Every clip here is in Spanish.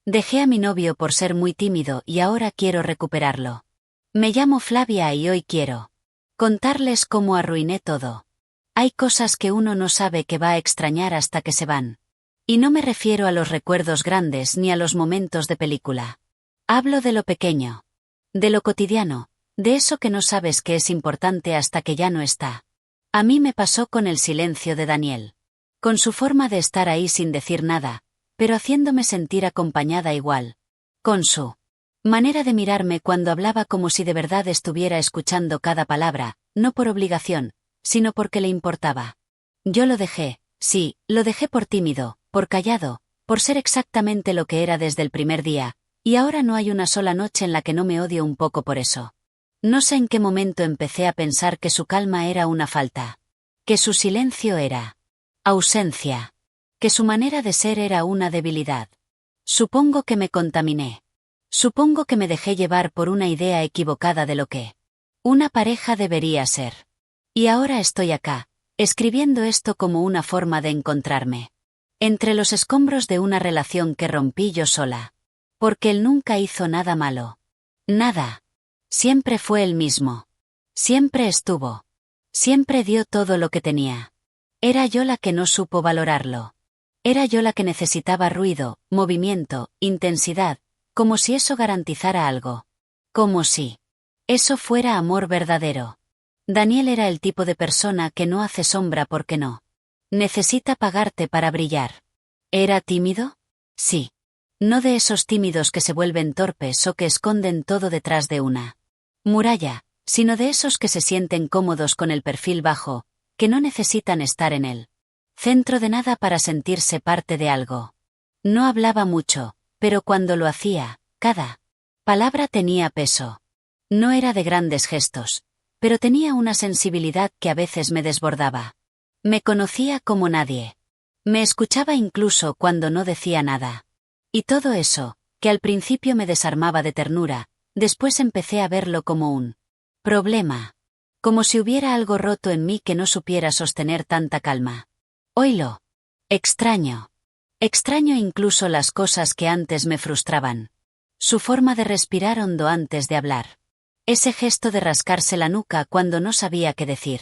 Dejé a mi novio por ser muy tímido y ahora quiero recuperarlo. Me llamo Flavia y hoy quiero contarles cómo arruiné todo. Hay cosas que uno no sabe que va a extrañar hasta que se van. Y no me refiero a los recuerdos grandes ni a los momentos de película. Hablo de lo pequeño. De lo cotidiano, de eso que no sabes que es importante hasta que ya no está. A mí me pasó con el silencio de Daniel. Con su forma de estar ahí sin decir nada, pero haciéndome sentir acompañada igual. Con su manera de mirarme cuando hablaba como si de verdad estuviera escuchando cada palabra, no por obligación, sino porque le importaba. Yo lo dejé, sí, lo dejé por tímido, por callado, por ser exactamente lo que era desde el primer día, y ahora no hay una sola noche en la que no me odio un poco por eso. No sé en qué momento empecé a pensar que su calma era una falta. Que su silencio era ausencia. Que su manera de ser era una debilidad. Supongo que me contaminé. Supongo que me dejé llevar por una idea equivocada de lo que una pareja debería ser. Y ahora estoy acá, escribiendo esto como una forma de encontrarme. Entre los escombros de una relación que rompí yo sola. Porque él nunca hizo nada malo. Nada. Siempre fue el mismo. Siempre estuvo. Siempre dio todo lo que tenía. Era yo la que no supo valorarlo. Era yo la que necesitaba ruido, movimiento, intensidad, como si eso garantizara algo. Como si eso fuera amor verdadero. Daniel era el tipo de persona que no hace sombra porque no necesita pagarte para brillar. ¿Era tímido? Sí. No de esos tímidos que se vuelven torpes o que esconden todo detrás de una muralla, sino de esos que se sienten cómodos con el perfil bajo, que no necesitan estar en él centro de nada para sentirse parte de algo. No hablaba mucho, pero cuando lo hacía, cada palabra tenía peso. No era de grandes gestos, pero tenía una sensibilidad que a veces me desbordaba. Me conocía como nadie. Me escuchaba incluso cuando no decía nada. Y todo eso, que al principio me desarmaba de ternura, después empecé a verlo como un problema. Como si hubiera algo roto en mí que no supiera sostener tanta calma. Oílo. Extraño. Extraño incluso las cosas que antes me frustraban. Su forma de respirar hondo antes de hablar. Ese gesto de rascarse la nuca cuando no sabía qué decir.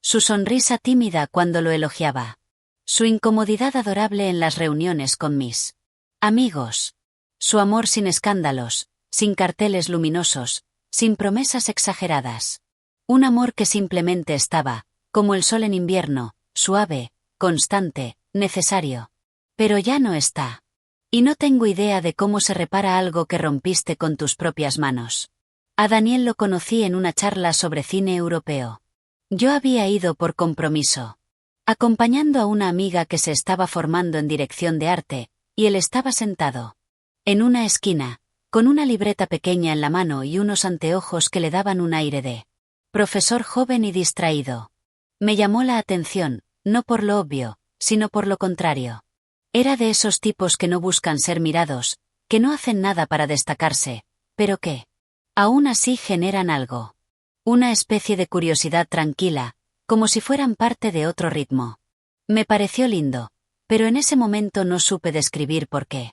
Su sonrisa tímida cuando lo elogiaba. Su incomodidad adorable en las reuniones con mis amigos. Su amor sin escándalos, sin carteles luminosos, sin promesas exageradas. Un amor que simplemente estaba, como el sol en invierno, suave, constante, necesario. Pero ya no está. Y no tengo idea de cómo se repara algo que rompiste con tus propias manos. A Daniel lo conocí en una charla sobre cine europeo. Yo había ido por compromiso. Acompañando a una amiga que se estaba formando en dirección de arte, y él estaba sentado en una esquina, con una libreta pequeña en la mano y unos anteojos que le daban un aire de profesor joven y distraído. Me llamó la atención, no por lo obvio, sino por lo contrario. Era de esos tipos que no buscan ser mirados, que no hacen nada para destacarse, pero que aún así generan algo. Una especie de curiosidad tranquila, como si fueran parte de otro ritmo. Me pareció lindo, pero en ese momento no supe describir por qué.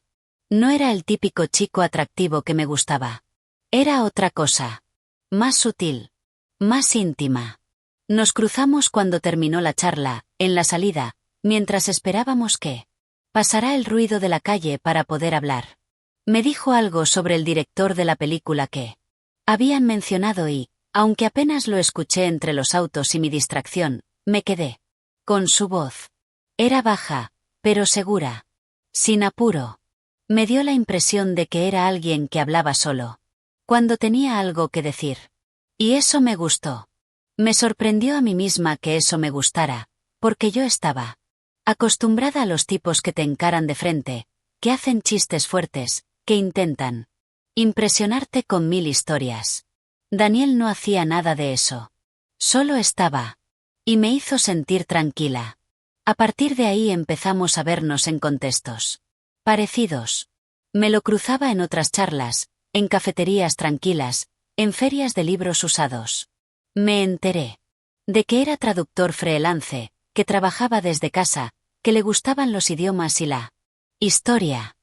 No era el típico chico atractivo que me gustaba. Era otra cosa. Más sutil. Más íntima. Nos cruzamos cuando terminó la charla, en la salida, mientras esperábamos que pasara el ruido de la calle para poder hablar. Me dijo algo sobre el director de la película que habían mencionado y, aunque apenas lo escuché entre los autos y mi distracción, me quedé con su voz. Era baja, pero segura. Sin apuro. Me dio la impresión de que era alguien que hablaba solo. Cuando tenía algo que decir. Y eso me gustó. Me sorprendió a mí misma que eso me gustara, porque yo estaba acostumbrada a los tipos que te encaran de frente, que hacen chistes fuertes, que intentan impresionarte con 1000 historias. Daniel no hacía nada de eso. Solo estaba. Y me hizo sentir tranquila. A partir de ahí empezamos a vernos en contextos parecidos. Me lo cruzaba en otras charlas, en cafeterías tranquilas, en ferias de libros usados. Me enteré de que era traductor freelance, que trabajaba desde casa, que le gustaban los idiomas y la historia.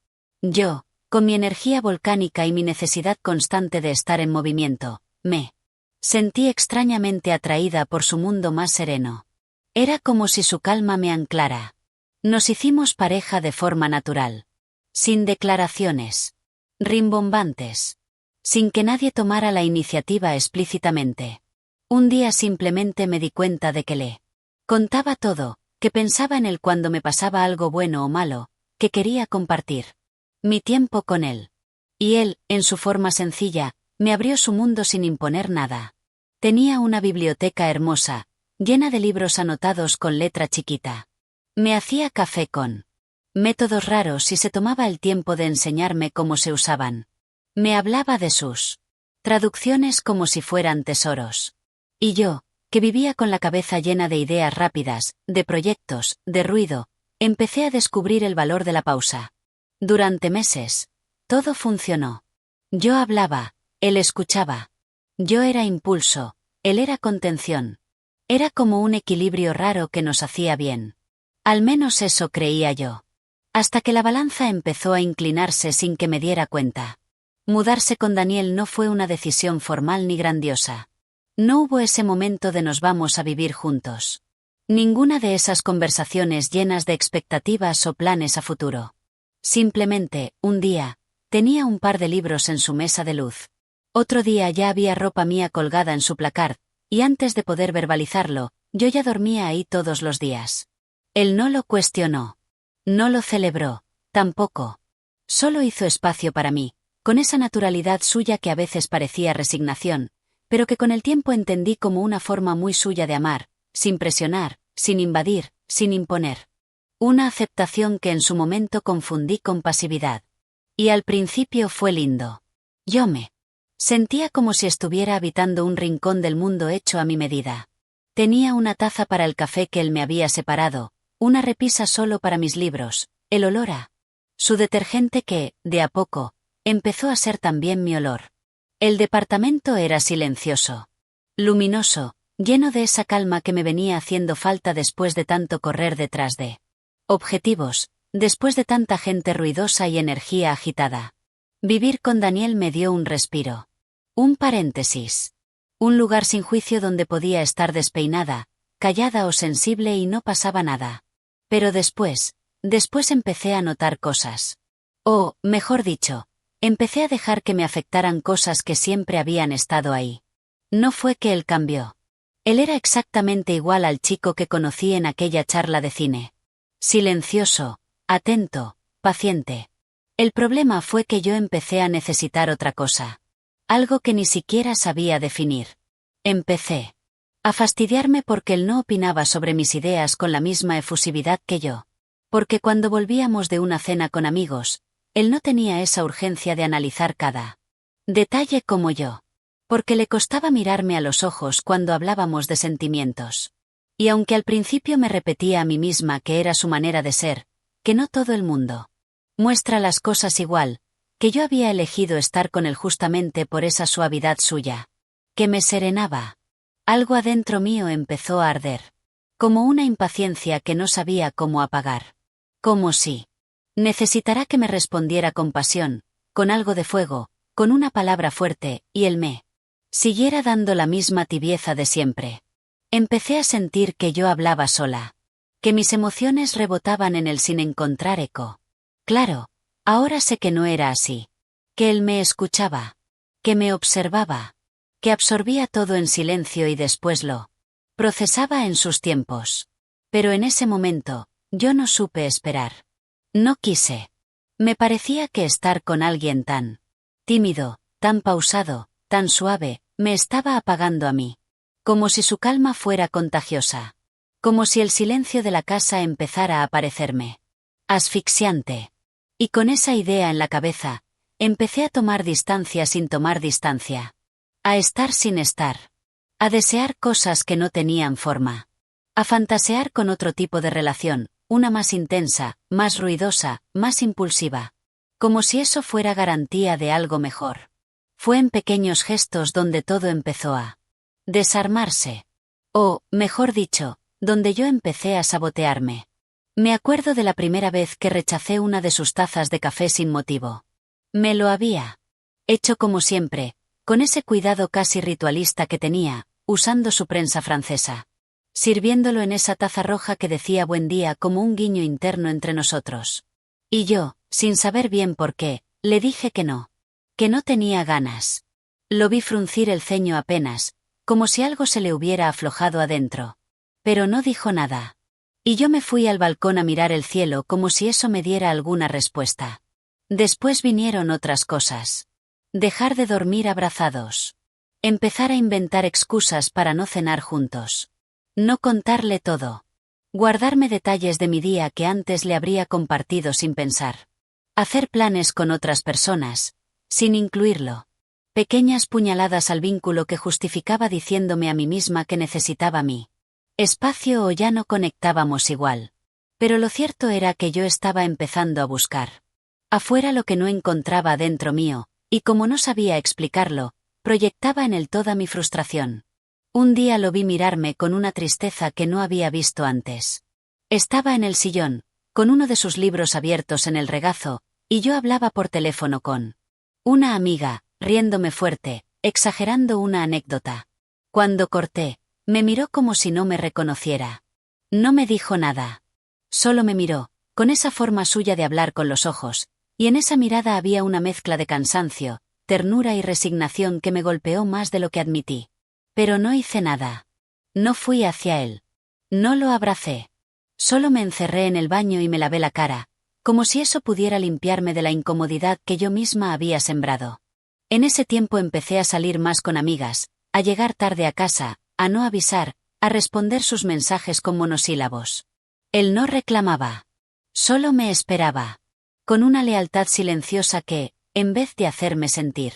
Yo, Con mi energía volcánica y mi necesidad constante de estar en movimiento, me sentí extrañamente atraída por su mundo más sereno. Era como si su calma me anclara. Nos hicimos pareja de forma natural. Sin declaraciones rimbombantes. Sin que nadie tomara la iniciativa explícitamente. Un día simplemente me di cuenta de que le contaba todo, que pensaba en él cuando me pasaba algo bueno o malo, que quería compartir mi tiempo con él. Y él, en su forma sencilla, me abrió su mundo sin imponer nada. Tenía una biblioteca hermosa, llena de libros anotados con letra chiquita. Me hacía café con métodos raros y se tomaba el tiempo de enseñarme cómo se usaban. Me hablaba de sus traducciones como si fueran tesoros. Y yo, que vivía con la cabeza llena de ideas rápidas, de proyectos, de ruido, empecé a descubrir el valor de la pausa. Durante meses, todo funcionó. Yo hablaba, él escuchaba. Yo era impulso, él era contención. Era como un equilibrio raro que nos hacía bien. Al menos eso creía yo. Hasta que la balanza empezó a inclinarse sin que me diera cuenta. Mudarse con Daniel no fue una decisión formal ni grandiosa. No hubo ese momento de nos vamos a vivir juntos. Ninguna de esas conversaciones llenas de expectativas o planes a futuro. Simplemente, un día, tenía un par de libros en su mesa de luz. Otro día ya había ropa mía colgada en su placard, y antes de poder verbalizarlo, yo ya dormía ahí todos los días. Él no lo cuestionó. No lo celebró, tampoco. Solo hizo espacio para mí, con esa naturalidad suya que a veces parecía resignación, pero que con el tiempo entendí como una forma muy suya de amar, sin presionar, sin invadir, sin imponer. Una aceptación que en su momento confundí con pasividad. Y al principio fue lindo. Yo me sentía como si estuviera habitando un rincón del mundo hecho a mi medida. Tenía una taza para el café que él me había separado, una repisa solo para mis libros, el olor a su detergente que, de a poco, empezó a ser también mi olor. El departamento era silencioso, luminoso, lleno de esa calma que me venía haciendo falta después de tanto correr detrás de objetivos, después de tanta gente ruidosa y energía agitada. Vivir con Daniel me dio un respiro. Un paréntesis. Un lugar sin juicio donde podía estar despeinada, callada o sensible y no pasaba nada. Pero después empecé a notar cosas. O, mejor dicho, empecé a dejar que me afectaran cosas que siempre habían estado ahí. No fue que él cambió. Él era exactamente igual al chico que conocí en aquella charla de cine. Silencioso, atento, paciente. El problema fue que yo empecé a necesitar otra cosa. Algo que ni siquiera sabía definir. Empecé a fastidiarme porque él no opinaba sobre mis ideas con la misma efusividad que yo. Porque cuando volvíamos de una cena con amigos, él no tenía esa urgencia de analizar cada detalle como yo. Porque le costaba mirarme a los ojos cuando hablábamos de sentimientos. Y aunque al principio me repetía a mí misma que era su manera de ser, que no todo el mundo muestra las cosas igual, que yo había elegido estar con él justamente por esa suavidad suya, que me serenaba. Algo adentro mío empezó a arder. Como una impaciencia que no sabía cómo apagar. Como si necesitara que me respondiera con pasión, con algo de fuego, con una palabra fuerte, y él me siguiera dando la misma tibieza de siempre. Empecé a sentir que yo hablaba sola. Que mis emociones rebotaban en él sin encontrar eco. Claro, ahora sé que no era así. Que él me escuchaba. Que me observaba. Que absorbía todo en silencio y después lo procesaba en sus tiempos. Pero en ese momento, yo no supe esperar. No quise. Me parecía que estar con alguien tan tímido, tan pausado, tan suave, me estaba apagando a mí. Como si su calma fuera contagiosa. Como si el silencio de la casa empezara a parecerme asfixiante. Y con esa idea en la cabeza, empecé a tomar distancia sin tomar distancia. A estar sin estar. A desear cosas que no tenían forma. A fantasear con otro tipo de relación, una más intensa, más ruidosa, más impulsiva. Como si eso fuera garantía de algo mejor. Fue en pequeños gestos donde todo empezó a desarmarse. O, mejor dicho, donde yo empecé a sabotearme. Me acuerdo de la primera vez que rechacé una de sus tazas de café sin motivo. Me lo había hecho como siempre, con ese cuidado casi ritualista que tenía, usando su prensa francesa. Sirviéndolo en esa taza roja que decía buen día como un guiño interno entre nosotros. Y yo, sin saber bien por qué, le dije que no tenía ganas. Lo vi fruncir el ceño apenas, como si algo se le hubiera aflojado adentro. Pero no dijo nada. Y yo me fui al balcón a mirar el cielo como si eso me diera alguna respuesta. Después vinieron otras cosas. Dejar de dormir abrazados. Empezar a inventar excusas para no cenar juntos. No contarle todo. Guardarme detalles de mi día que antes le habría compartido sin pensar. Hacer planes con otras personas, sin incluirlo. Pequeñas puñaladas al vínculo que justificaba diciéndome a mí misma que necesitaba mi espacio o ya no conectábamos igual. Pero lo cierto era que yo estaba empezando a buscar afuera lo que no encontraba dentro mío, y como no sabía explicarlo, proyectaba en él toda mi frustración. Un día lo vi mirarme con una tristeza que no había visto antes. Estaba en el sillón, con uno de sus libros abiertos en el regazo, y yo hablaba por teléfono con una amiga, riéndome fuerte, exagerando una anécdota. Cuando corté, me miró como si no me reconociera. No me dijo nada. Solo me miró, con esa forma suya de hablar con los ojos, y en esa mirada había una mezcla de cansancio, ternura y resignación que me golpeó más de lo que admití. Pero no hice nada. No fui hacia él. No lo abracé. Solo me encerré en el baño y me lavé la cara, como si eso pudiera limpiarme de la incomodidad que yo misma había sembrado. En ese tiempo empecé a salir más con amigas, a llegar tarde a casa, a no avisar, a responder sus mensajes con monosílabos. Él no reclamaba. Solo me esperaba. Con una lealtad silenciosa que, en vez de hacerme sentir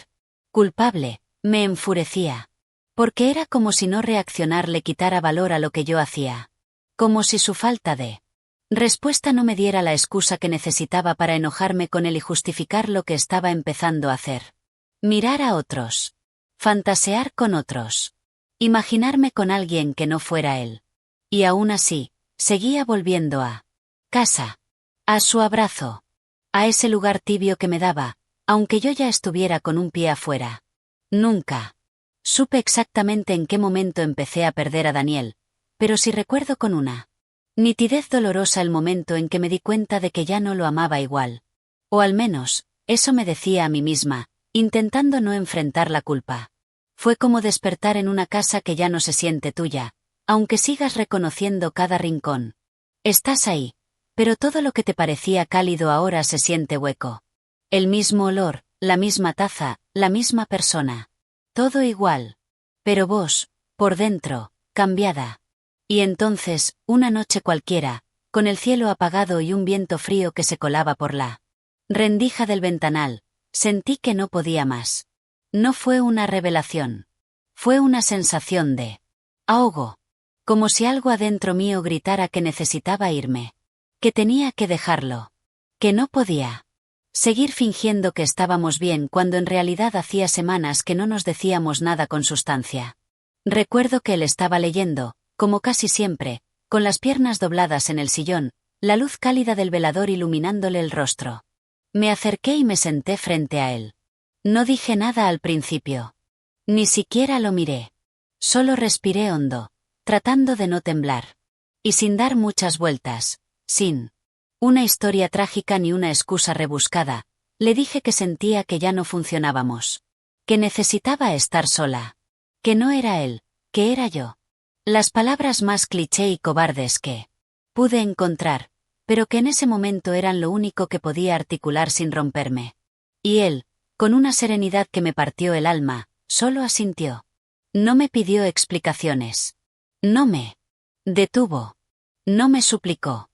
culpable, me enfurecía. Porque era como si no reaccionar le quitara valor a lo que yo hacía. Como si su falta de respuesta no me diera la excusa que necesitaba para enojarme con él y justificar lo que estaba empezando a hacer. Mirar a otros. Fantasear con otros. Imaginarme con alguien que no fuera él. Y aún así, seguía volviendo a casa. A su abrazo. A ese lugar tibio que me daba, aunque yo ya estuviera con un pie afuera. Nunca supe exactamente en qué momento empecé a perder a Daniel, pero sí recuerdo con una nitidez dolorosa el momento en que me di cuenta de que ya no lo amaba igual. O al menos, eso me decía a mí misma, intentando no enfrentar la culpa. Fue como despertar en una casa que ya no se siente tuya, aunque sigas reconociendo cada rincón. Estás ahí, pero todo lo que te parecía cálido ahora se siente hueco. El mismo olor, la misma taza, la misma persona. Todo igual. Pero vos, por dentro, cambiada. Y entonces, una noche cualquiera, con el cielo apagado y un viento frío que se colaba por la rendija del ventanal, sentí que no podía más. No fue una revelación. Fue una sensación de ahogo. Como si algo adentro mío gritara que necesitaba irme. Que tenía que dejarlo. Que no podía seguir fingiendo que estábamos bien cuando en realidad hacía semanas que no nos decíamos nada con sustancia. Recuerdo que él estaba leyendo, como casi siempre, con las piernas dobladas en el sillón, la luz cálida del velador iluminándole el rostro. Me acerqué y me senté frente a él. No dije nada al principio. Ni siquiera lo miré. Solo respiré hondo, tratando de no temblar. Y sin dar muchas vueltas, sin una historia trágica ni una excusa rebuscada, le dije que sentía que ya no funcionábamos. Que necesitaba estar sola. Que no era él, que era yo. Las palabras más cliché y cobardes que pude encontrar, pero que en ese momento eran lo único que podía articular sin romperme. Y él, con una serenidad que me partió el alma, solo asintió. No me pidió explicaciones. No me detuvo. No me suplicó.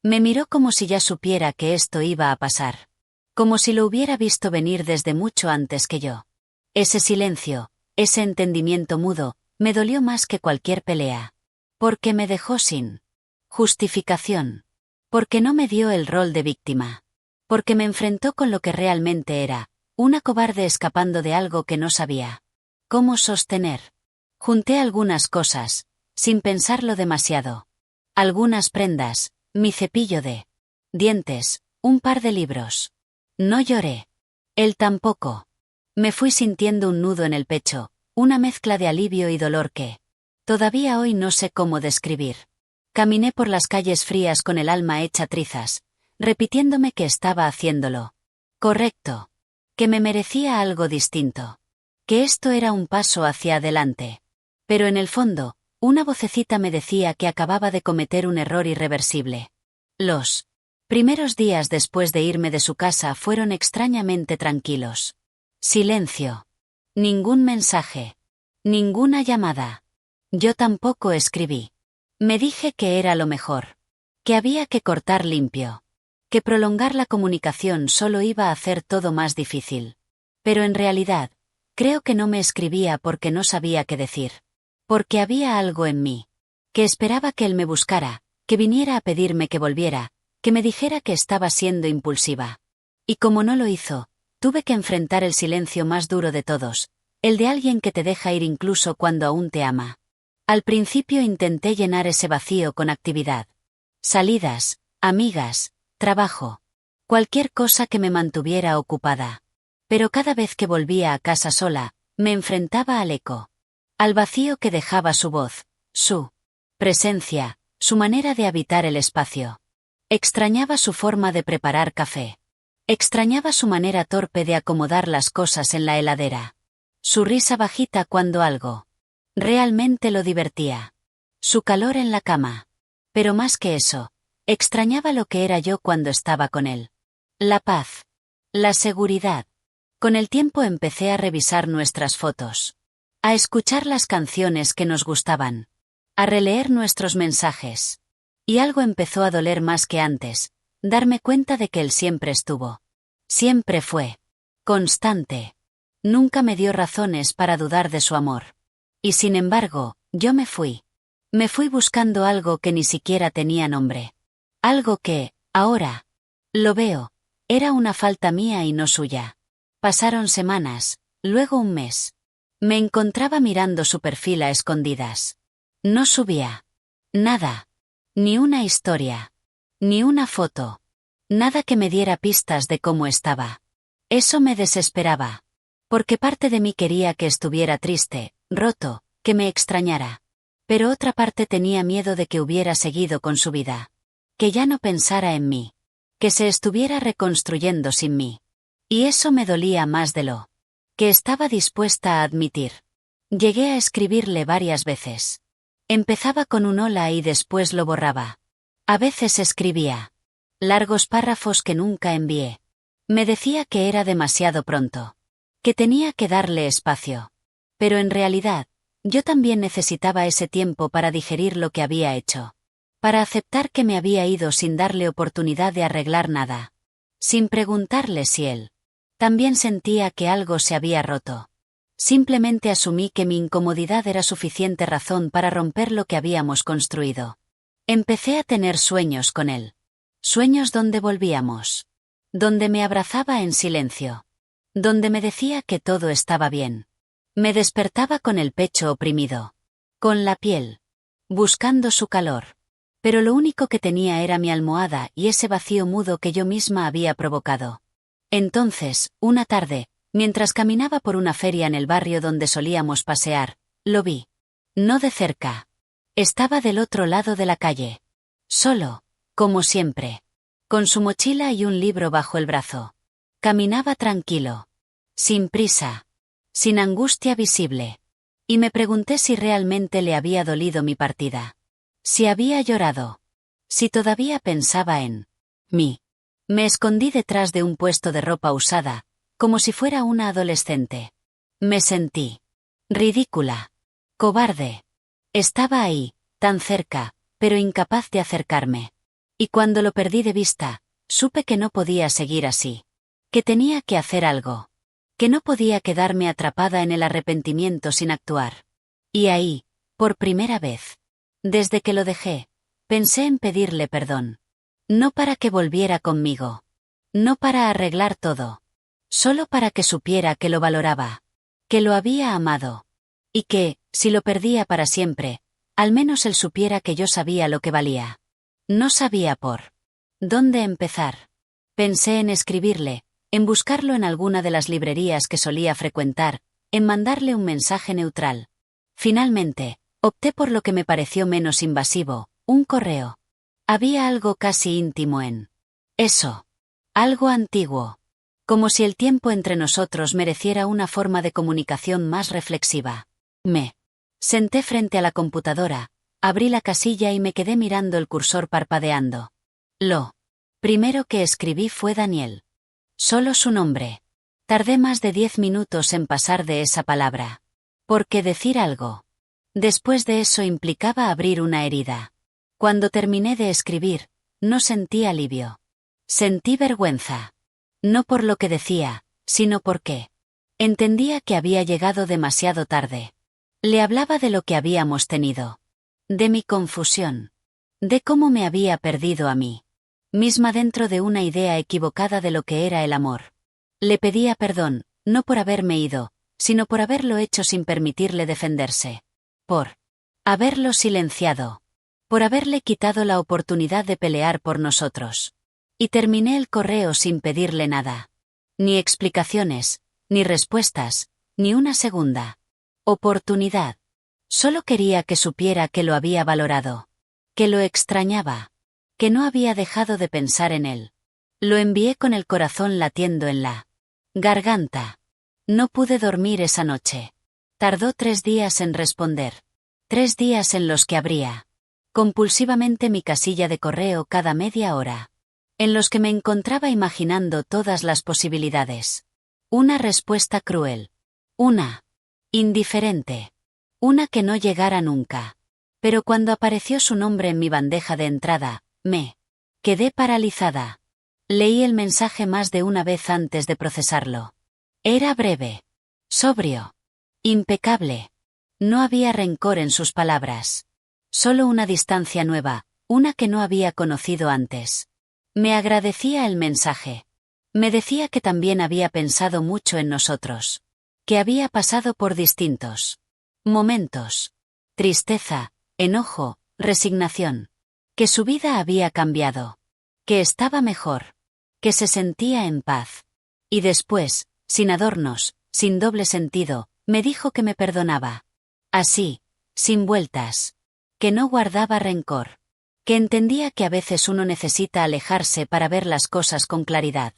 Me miró como si ya supiera que esto iba a pasar. Como si lo hubiera visto venir desde mucho antes que yo. Ese silencio, ese entendimiento mudo, me dolió más que cualquier pelea. Porque me dejó sin justificación. Porque no me dio el rol de víctima. Porque me enfrentó con lo que realmente era, una cobarde escapando de algo que no sabía cómo sostener. Junté algunas cosas, sin pensarlo demasiado. Algunas prendas, mi cepillo de dientes, un par de libros. No lloré. Él tampoco. Me fui sintiendo un nudo en el pecho, una mezcla de alivio y dolor que todavía hoy no sé cómo describir. Caminé por las calles frías con el alma hecha trizas, repitiéndome que estaba haciéndolo correcto, que me merecía algo distinto, que esto era un paso hacia adelante. Pero en el fondo, una vocecita me decía que acababa de cometer un error irreversible. Los primeros días después de irme de su casa fueron extrañamente tranquilos. Silencio. Ningún mensaje. Ninguna llamada. Yo tampoco escribí. Me dije que era lo mejor. Que había que cortar limpio. Que prolongar la comunicación solo iba a hacer todo más difícil. Pero en realidad, creo que no me escribía porque no sabía qué decir. Porque había algo en mí. Que esperaba que él me buscara, que viniera a pedirme que volviera, que me dijera que estaba siendo impulsiva. Y como no lo hizo, tuve que enfrentar el silencio más duro de todos, el de alguien que te deja ir incluso cuando aún te ama. Al principio intenté llenar ese vacío con actividad. Salidas, amigas, trabajo. Cualquier cosa que me mantuviera ocupada. Pero cada vez que volvía a casa sola, me enfrentaba al eco. Al vacío que dejaba su voz, su presencia, su manera de habitar el espacio. Extrañaba su forma de preparar café. Extrañaba su manera torpe de acomodar las cosas en la heladera. Su risa bajita cuando algo realmente lo divertía. Su calor en la cama. Pero más que eso, extrañaba lo que era yo cuando estaba con él. La paz. La seguridad. Con el tiempo empecé a revisar nuestras fotos. A escuchar las canciones que nos gustaban. A releer nuestros mensajes. Y algo empezó a doler más que antes, darme cuenta de que él siempre estuvo. Siempre fue constante. Nunca me dio razones para dudar de su amor. Y sin embargo, yo me fui. Me fui buscando algo que ni siquiera tenía nombre. Algo que, ahora, lo veo, era una falta mía y no suya. Pasaron semanas, luego un mes. Me encontraba mirando su perfil a escondidas. No subía nada. Ni una historia. Ni una foto. Nada que me diera pistas de cómo estaba. Eso me desesperaba. Porque parte de mí quería que estuviera triste, roto, que me extrañara. Pero otra parte tenía miedo de que hubiera seguido con su vida. Que ya no pensara en mí. Que se estuviera reconstruyendo sin mí. Y eso me dolía más de lo que estaba dispuesta a admitir. Llegué a escribirle varias veces. Empezaba con un hola y después lo borraba. A veces escribía largos párrafos que nunca envié. Me decía que era demasiado pronto. Que tenía que darle espacio. Pero en realidad, yo también necesitaba ese tiempo para digerir lo que había hecho. Para aceptar que me había ido sin darle oportunidad de arreglar nada. Sin preguntarle si él también sentía que algo se había roto. Simplemente asumí que mi incomodidad era suficiente razón para romper lo que habíamos construido. Empecé a tener sueños con él. Sueños donde volvíamos. Donde me abrazaba en silencio. Donde me decía que todo estaba bien. Me despertaba con el pecho oprimido. Con la piel. Buscando su calor. Pero lo único que tenía era mi almohada y ese vacío mudo que yo misma había provocado. Entonces, una tarde, mientras caminaba por una feria en el barrio donde solíamos pasear, lo vi. No de cerca. Estaba del otro lado de la calle. Solo, como siempre. Con su mochila y un libro bajo el brazo. Caminaba tranquilo. Sin prisa. Sin angustia visible. Y me pregunté si realmente le había dolido mi partida. Si había llorado. Si todavía pensaba en mí. Me escondí detrás de un puesto de ropa usada, como si fuera una adolescente. Me sentí ridícula. Cobarde. Estaba ahí, tan cerca, pero incapaz de acercarme. Y cuando lo perdí de vista, supe que no podía seguir así. Que tenía que hacer algo. Que no podía quedarme atrapada en el arrepentimiento sin actuar. Y ahí, por primera vez, desde que lo dejé, pensé en pedirle perdón. No para que volviera conmigo. No para arreglar todo. Solo para que supiera que lo valoraba. Que lo había amado. Y que, si lo perdía para siempre, al menos él supiera que yo sabía lo que valía. No sabía por dónde empezar. Pensé en escribirle, en buscarlo en alguna de las librerías que solía frecuentar, en mandarle un mensaje neutral. Finalmente, opté por lo que me pareció menos invasivo, un correo. Había algo casi íntimo en eso. Algo antiguo. Como si el tiempo entre nosotros mereciera una forma de comunicación más reflexiva. Me senté frente a la computadora, abrí la casilla y me quedé mirando el cursor parpadeando. Lo primero que escribí fue Daniel. Solo su nombre. Tardé más de 10 minutos en pasar de esa palabra. Porque decir algo después de eso implicaba abrir una herida. Cuando terminé de escribir, no sentí alivio. Sentí vergüenza. No por lo que decía, sino porque entendía que había llegado demasiado tarde. Le hablaba de lo que habíamos tenido. De mi confusión. De cómo me había perdido a mí misma dentro de una idea equivocada de lo que era el amor. Le pedía perdón, no por haberme ido, sino por haberlo hecho sin permitirle defenderse. Por haberlo silenciado. Por haberle quitado la oportunidad de pelear por nosotros. Y terminé el correo sin pedirle nada. Ni explicaciones, ni respuestas, ni una segunda oportunidad. Solo quería que supiera que lo había valorado. Que lo extrañaba. Que no había dejado de pensar en él. Lo envié con el corazón latiendo en la garganta. No pude dormir esa noche. Tardó 3 días en responder. 3 días en los que abría compulsivamente mi casilla de correo cada media hora. En los que me encontraba imaginando todas las posibilidades. Una respuesta cruel. Una indiferente. Una que no llegara nunca. Pero cuando apareció su nombre en mi bandeja de entrada, me quedé paralizada. Leí el mensaje más de una vez antes de procesarlo. Era breve. Sobrio. Impecable. No había rencor en sus palabras. Solo una distancia nueva, una que no había conocido antes. Me agradecía el mensaje. Me decía que también había pensado mucho en nosotros. Que había pasado por distintos momentos. Tristeza, enojo, resignación. Que su vida había cambiado. Que estaba mejor. Que se sentía en paz. Y después, sin adornos, sin doble sentido, me dijo que me perdonaba. Así, sin vueltas. Que no guardaba rencor. Que entendía que a veces uno necesita alejarse para ver las cosas con claridad.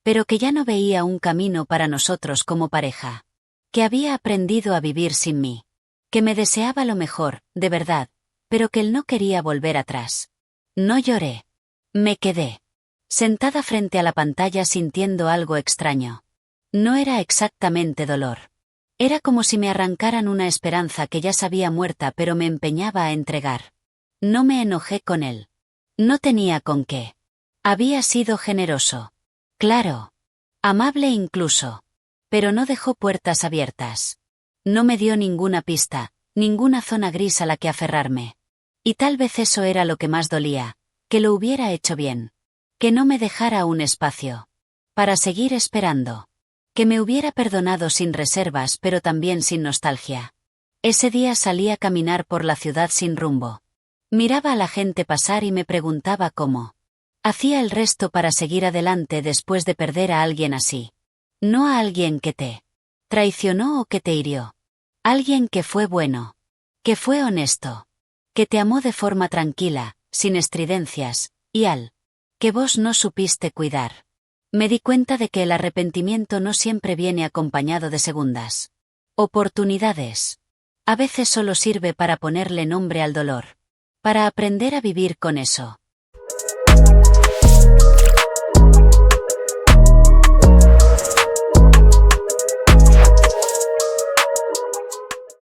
Pero que ya no veía un camino para nosotros como pareja. Que había aprendido a vivir sin mí. Que me deseaba lo mejor, de verdad, pero que él no quería volver atrás. No lloré. Me quedé sentada frente a la pantalla sintiendo algo extraño. No era exactamente dolor. Era como si me arrancaran una esperanza que ya sabía muerta pero me empeñaba a entregar. No me enojé con él. No tenía con qué. Había sido generoso. Claro. Amable incluso. Pero no dejó puertas abiertas. No me dio ninguna pista, ninguna zona gris a la que aferrarme. Y tal vez eso era lo que más dolía, que lo hubiera hecho bien. Que no me dejara un espacio para seguir esperando. Que me hubiera perdonado sin reservas pero también sin nostalgia. Ese día salí a caminar por la ciudad sin rumbo. Miraba a la gente pasar y me preguntaba cómo hacía el resto para seguir adelante después de perder a alguien así. No a alguien que te traicionó o que te hirió. Alguien que fue bueno. Que fue honesto. Que te amó de forma tranquila, sin estridencias, y al que vos no supiste cuidar. Me di cuenta de que el arrepentimiento no siempre viene acompañado de segundas oportunidades. A veces solo sirve para ponerle nombre al dolor. Para aprender a vivir con eso.